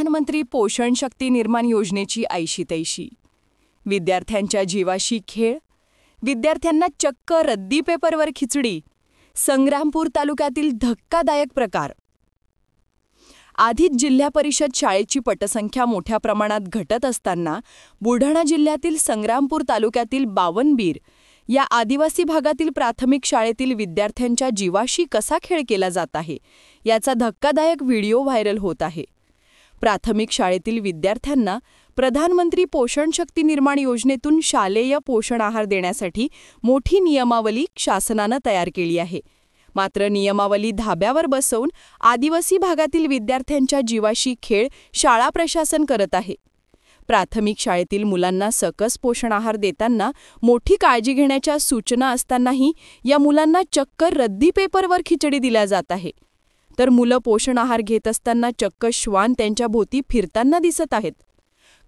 प्रधानमंत्री पोषण शक्ती निर्माण योजनेची ऐशी-तैशी. विद्यार्थ्यांच्या जीवाशी खेळ, विद्यार्थ्यांना चक्क रद्दी पेपरवर खिचडी. संग्रामपूर तालुक्यातील धक्कादायक प्रकार. आधीच जिल्हा परिषद शाळेची पटसंख्या मोठ्या प्रमाणात घटत असताना बुलढाणा जिल्ह्यातील संग्रामपूर तालुक्यातील बावनबीर या आदिवासी भागातील प्राथमिक शाळेतील विद्यार्थ्यांच्या जीवाशी कसा खेळ केला जात आहे याचा धक्कादायक व्हिडिओ व्हायरल होत आहे. प्राथमिक शाळेतील विद्यार्थ्यांना प्रधानमंत्री पोषण शक्ती निर्माण योजनेतून शालेय पोषण आहार देण्यासाठी मोठी नियमावली शासनानं तयार केली आहे. मात्र नियमावली धाब्यावर बसवून आदिवासी भागातील विद्यार्थ्यांच्या जीवाशी खेळ शाळा प्रशासन करत आहे. प्राथमिक शाळेतील मुलांना सकस पोषण आहार देताना मोठी काळजी घेण्याच्या सूचना असतानाही या मुलांना चक्क रद्दी पेपरवर खिचडी दिल्या जात आहे. तर मुलं पोषण आहार घेत असताना चक्क श्वान त्यांच्या भोवती फिरताना दिसत आहेत.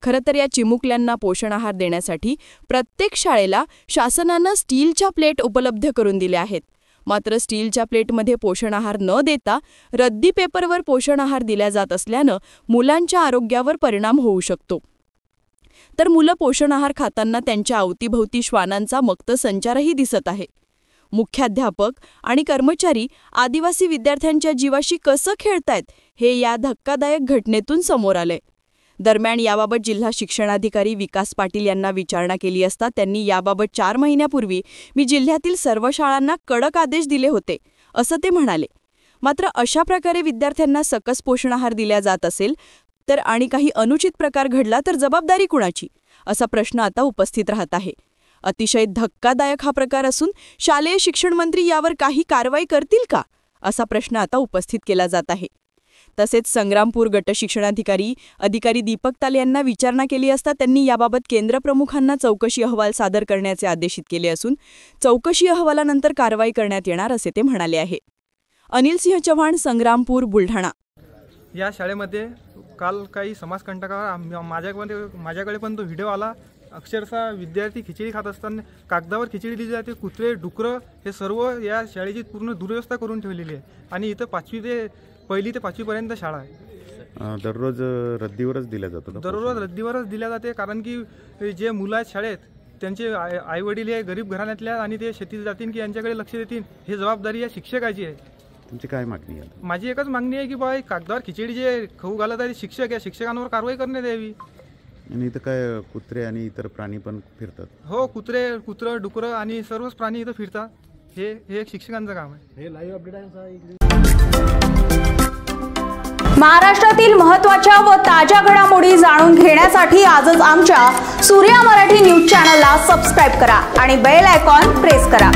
खरं तर या चिमुकल्यांना पोषण आहार देण्यासाठी प्रत्येक शाळेला शासनानं स्टीलच्या प्लेट उपलब्ध करून दिल्या आहेत. मात्र स्टीलच्या प्लेटमध्ये पोषण आहार न देता रद्दी पेपरवर पोषण आहार दिला जात असल्यानं मुलांच्या आरोग्यावर परिणाम होऊ शकतो. तर मुलं पोषण आहार खाताना त्यांच्या अवतीभोवती श्वानांचा मक्त संचारही दिसत आहे. मुख्याध्यापक आणि कर्मचारी आदिवासी विद्यार्थ्यांच्या जीवाशी कसं खेळतायत हे या धक्कादायक घटनेतून समोर आलंय. दरम्यान याबाबत जिल्हा शिक्षणाधिकारी विकास पाटील यांना विचारणा केली असता त्यांनी याबाबत 4 महिन्यापूर्वी मी जिल्ह्यातील सर्व शाळांना कडक आदेश दिले होते असं ते म्हणाले. मात्र अशा प्रकारे विद्यार्थ्यांना सकस पोषण आहार दिला जात असेल तर आणि काही अनुचित प्रकार घडला तर जबाबदारी कुणाची असा प्रश्न आता उपस्थित राहत आहे. अतिशय धक्कादायक हा प्रकार असून शालेय शिक्षण मंत्री यावर काही कारवाई करतील का असा प्रश्न आता उपस्थित केला जात आहे. तसेच संग्रामपूर गट शिक्षणाधिकारी दीपक ताल यांना विचारणा केली असता त्यांनी याबाबत केंद्र प्रमुखांना चौकशी अहवाल सादर करण्याचे आदेशित केले असून चौकशी अहवालानंतर कारवाई करण्यात येणार असे ते म्हणाले आहे. अनिल सिंह चव्हाण, संग्रामपूर, बुलढाणा. या शाळेमध्ये काल काही समाजकंटकावर माझ्याकडे पण तो व्हिडिओ आला. अक्षरशः विद्यार्थी खिचडी खात असताना कागदावर खिचडी दिली जाते. कुत्रे, डुकरं हे सर्व या शाळेची पूर्ण दुर्व्यवस्था करून ठेवलेली आहे. आणि इथं 1ली ते 5वीपर्यंत शाळा आहे. दररोज रद्दीवरच दिल्या जातो. दररोज रद्दीवरच दिल्या जाते. कारण की जे मुलं आहेत शाळेत त्यांचे आईवडील हे गरीब घराण्यातल्या आणि ते शेतीत जातील की यांच्याकडे लक्ष देतील हे जबाबदारी या शिक्षकाची आहे. तुमची काय मागणी आहे? माझी एकच मागणी आहे की बाई कागदावर खिचडी जे खाऊ घालत आहे शिक्षक या शिक्षकांवर कारवाई करण्यात यावी. आणि इथं काय कुत्रे आणि इतर प्राणी पण फिरतात? हो, कुत्रं, डुकरं आणि सर्वच प्राणी इथं फिरतात. हे शिक्षकांचं काम आहे. हे लाईव्ह अपडेट आहे. महाराष्ट्रातील महत्त्वाच्या व ताज्या घडामोडी जाणून घेण्यासाठी आजच आमच्या सूर्या मराठी न्यूज चॅनलला सबस्क्राईब करा आणि बेल आयकॉन प्रेस करा.